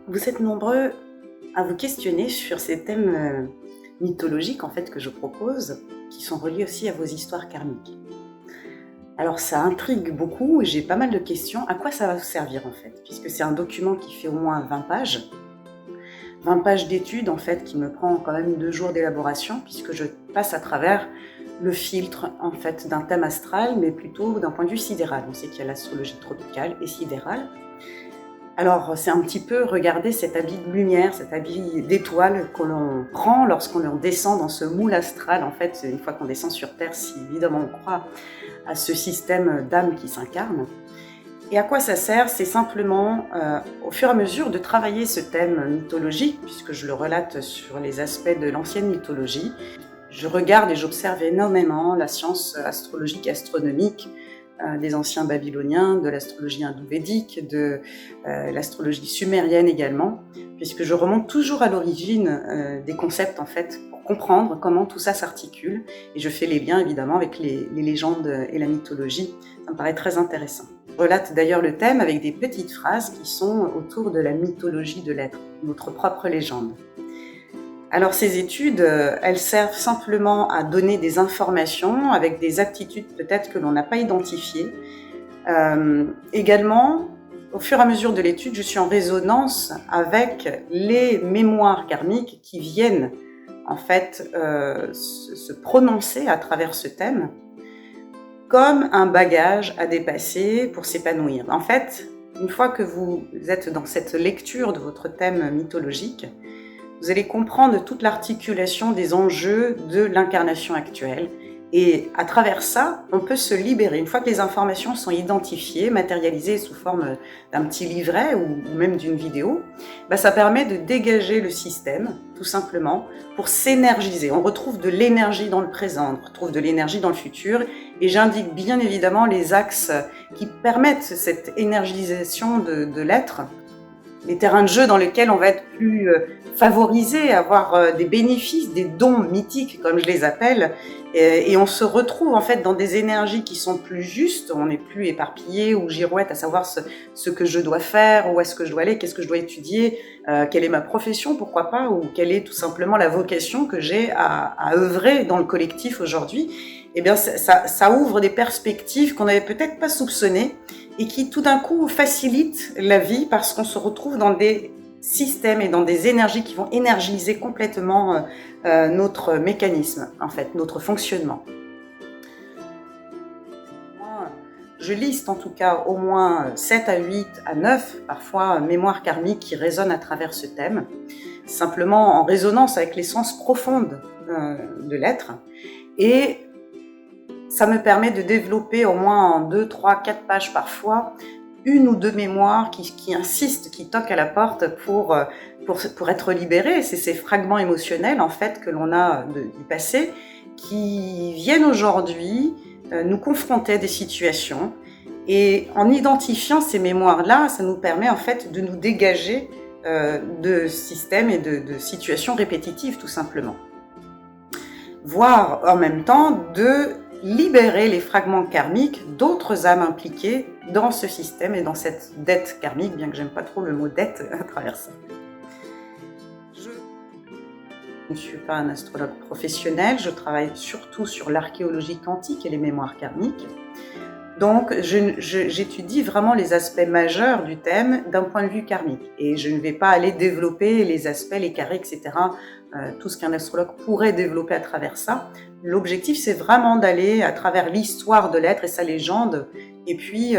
Vous êtes nombreux à vous questionner sur ces thèmes mythologiques en fait que je propose, qui sont reliés aussi à vos histoires karmiques. Alors ça intrigue beaucoup et j'ai pas mal de questions. À quoi ça va vous servir en fait? Puisque c'est un document qui fait au moins 20 pages. 20 pages d'études en fait qui me prend quand même 2 jours d'élaboration puisque je passe à travers le filtre en fait d'un thème astral mais plutôt d'un point de vue sidéral. On sait qu'il y a l'astrologie tropicale et sidérale. Alors, c'est un petit peu regarder cet habit de lumière, cet habit d'étoile que l'on prend lorsqu'on descend dans ce moule astral. En fait, une fois qu'on descend sur Terre, si évidemment on croit à ce système d'âme qui s'incarne. Et à quoi ça sert? C'est simplement, au fur et à mesure, de travailler ce thème mythologique, puisque je le relate sur les aspects de l'ancienne mythologie. Je regarde et j'observe énormément la science astrologique et astronomique des anciens babyloniens, de l'astrologie hindoue-védique, de l'astrologie sumérienne également, puisque je remonte toujours à l'origine des concepts en fait, pour comprendre comment tout ça s'articule, et je fais les liens évidemment avec les légendes et la mythologie, ça me paraît très intéressant. Je relate d'ailleurs le thème avec des petites phrases qui sont autour de la mythologie de l'être, notre propre légende. Alors ces études, elles servent simplement à donner des informations avec des aptitudes peut-être que l'on n'a pas identifiées. Également, au fur et à mesure de l'étude, je suis en résonance avec les mémoires karmiques qui viennent en fait se prononcer à travers ce thème comme un bagage à dépasser pour s'épanouir. En fait, une fois que vous êtes dans cette lecture de votre thème mythologique, vous allez comprendre toute l'articulation des enjeux de l'incarnation actuelle. Et à travers ça, on peut se libérer. Une fois que les informations sont identifiées, matérialisées sous forme d'un petit livret ou même d'une vidéo, ça permet de dégager le système, tout simplement, pour s'énergiser. On retrouve de l'énergie dans le présent, on retrouve de l'énergie dans le futur. Et j'indique bien évidemment les axes qui permettent cette énergisation de l'être, les terrains de jeu dans lesquels on va être plus favorisé, avoir des bénéfices, des dons mythiques comme je les appelle, et on se retrouve en fait dans des énergies qui sont plus justes, on n'est plus éparpillé ou girouette à savoir ce que je dois faire, où est-ce que je dois aller, qu'est-ce que je dois étudier, quelle est ma profession, pourquoi pas, ou quelle est tout simplement la vocation que j'ai à œuvrer dans le collectif aujourd'hui. Eh bien ça ouvre des perspectives qu'on n'avait peut-être pas soupçonnées et qui tout d'un coup facilitent la vie parce qu'on se retrouve dans des systèmes et dans des énergies qui vont énergiser complètement notre mécanisme, en fait, notre fonctionnement. Je liste en tout cas au moins 7 à 8 à 9, parfois mémoires karmiques qui résonnent à travers ce thème, simplement en résonance avec l'essence profonde de l'être. Et ça me permet de développer au moins en 2, 3, 4 pages parfois, une ou deux mémoires qui insistent, qui toquent à la porte pour être libérées. C'est ces fragments émotionnels en fait que l'on a du passé qui viennent aujourd'hui nous confronter à des situations. Et en identifiant ces mémoires-là, ça nous permet en fait de nous dégager de systèmes et de situations répétitives tout simplement. Voire en même temps de libérer les fragments karmiques d'autres âmes impliquées dans ce système et dans cette dette karmique, bien que j'aime pas trop le mot dette à travers ça. Je ne suis pas un astrologue professionnel, je travaille surtout sur l'archéologie quantique et les mémoires karmiques. Donc j'étudie vraiment les aspects majeurs du thème d'un point de vue karmique. Et je ne vais pas aller développer les aspects, les carrés, etc., tout ce qu'un astrologue pourrait développer à travers ça. L'objectif, c'est vraiment d'aller à travers l'histoire de l'être et sa légende, et puis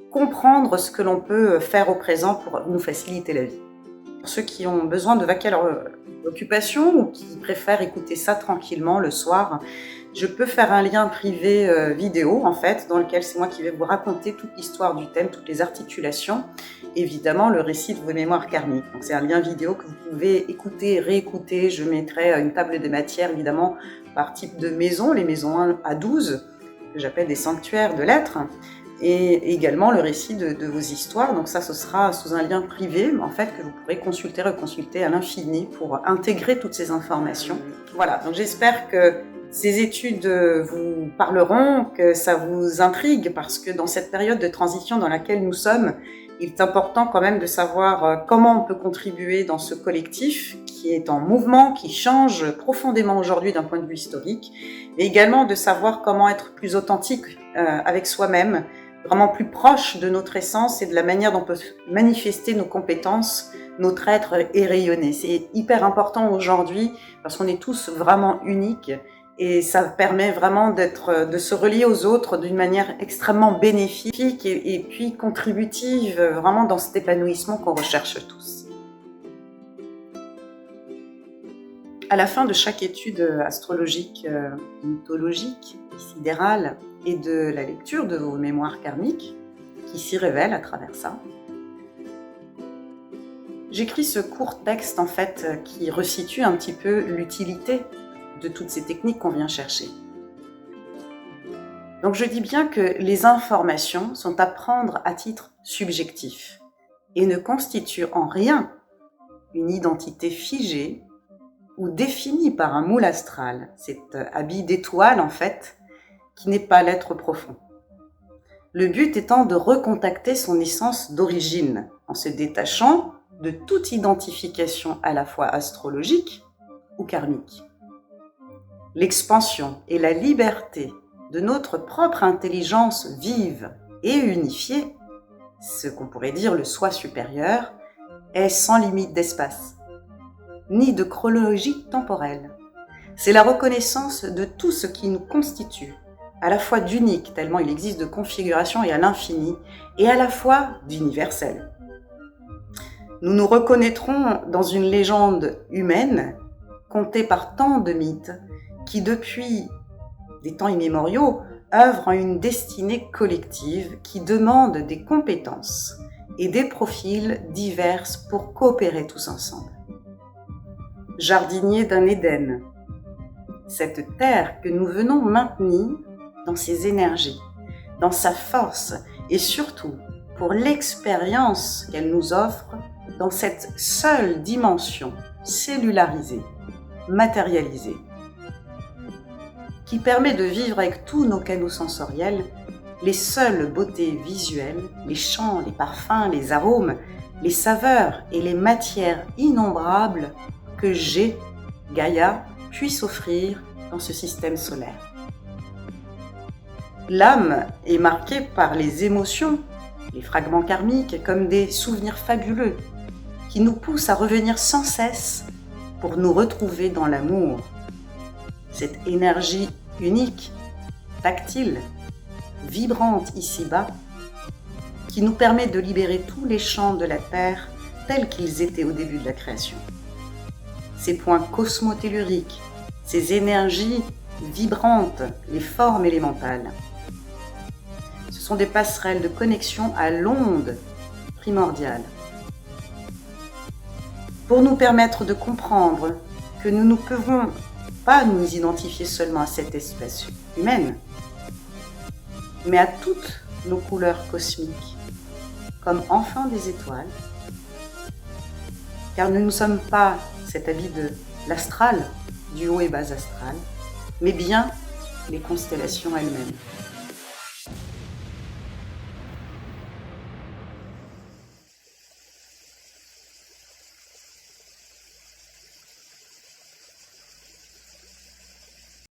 comprendre ce que l'on peut faire au présent pour nous faciliter la vie. Pour ceux qui ont besoin de vaquer à leur occupation ou qui préfèrent écouter ça tranquillement le soir, je peux faire un lien privé vidéo en fait, dans lequel c'est moi qui vais vous raconter toute l'histoire du thème, toutes les articulations, évidemment le récit de vos mémoires karmiques. Donc c'est un lien vidéo que vous pouvez écouter, réécouter. Je mettrai une table des matières évidemment par type de maison, les maisons 1 à 12, que j'appelle des sanctuaires de l'être, et également le récit de vos histoires. Donc ça, ce sera sous un lien privé, en fait, que vous pourrez consulter, reconsulter à l'infini pour intégrer toutes ces informations. Voilà, donc j'espère que ces études vous parleront, que ça vous intrigue, parce que dans cette période de transition dans laquelle nous sommes, il est important quand même de savoir comment on peut contribuer dans ce collectif qui est en mouvement, qui change profondément aujourd'hui d'un point de vue historique, mais également de savoir comment être plus authentique avec soi-même, vraiment plus proche de notre essence et de la manière dont on peut manifester nos compétences, notre être et rayonner. C'est hyper important aujourd'hui parce qu'on est tous vraiment uniques et ça permet vraiment de se relier aux autres d'une manière extrêmement bénéfique et puis contributive, vraiment dans cet épanouissement qu'on recherche tous. À la fin de chaque étude astrologique, mythologique, sidérale, et de la lecture de vos mémoires karmiques, qui s'y révèlent à travers ça, j'écris ce court texte en fait qui resitue un petit peu l'utilité de toutes ces techniques qu'on vient chercher. Donc je dis bien que les informations sont à prendre à titre subjectif et ne constituent en rien une identité figée ou définie par un moule astral, cet habit d'étoile en fait, qui n'est pas l'être profond. Le but étant de recontacter son essence d'origine en se détachant de toute identification à la fois astrologique ou karmique. L'expansion et la liberté de notre propre intelligence vive et unifiée, ce qu'on pourrait dire le soi supérieur, est sans limite d'espace, ni de chronologie temporelle. C'est la reconnaissance de tout ce qui nous constitue, à la fois d'unique, tellement il existe de configurations et à l'infini, et à la fois d'universel. Nous nous reconnaîtrons dans une légende humaine, contée par tant de mythes, qui depuis des temps immémoriaux œuvrent en une destinée collective qui demande des compétences et des profils divers pour coopérer tous ensemble. Jardinier d'un Éden, cette terre que nous venons maintenir dans ses énergies, dans sa force et surtout pour l'expérience qu'elle nous offre dans cette seule dimension cellularisée, matérialisée, qui permet de vivre avec tous nos canaux sensoriels les seules beautés visuelles, les chants, les parfums, les arômes, les saveurs et les matières innombrables que j'ai, Gaïa, puisse offrir dans ce système solaire. L'âme est marquée par les émotions, les fragments karmiques, comme des souvenirs fabuleux qui nous poussent à revenir sans cesse pour nous retrouver dans l'amour. Cette énergie unique, tactile, vibrante ici-bas, qui nous permet de libérer tous les champs de la Terre tels qu'ils étaient au début de la création. Ces points cosmotelluriques, ces énergies vibrantes, les formes élémentales. Ce sont des passerelles de connexion à l'onde primordiale. Pour nous permettre de comprendre que nous ne pouvons pas nous identifier seulement à cette espèce humaine, mais à toutes nos couleurs cosmiques, comme enfants des étoiles, car nous ne sommes pas cet habit de l'astral, du haut et bas astral, mais bien les constellations elles-mêmes.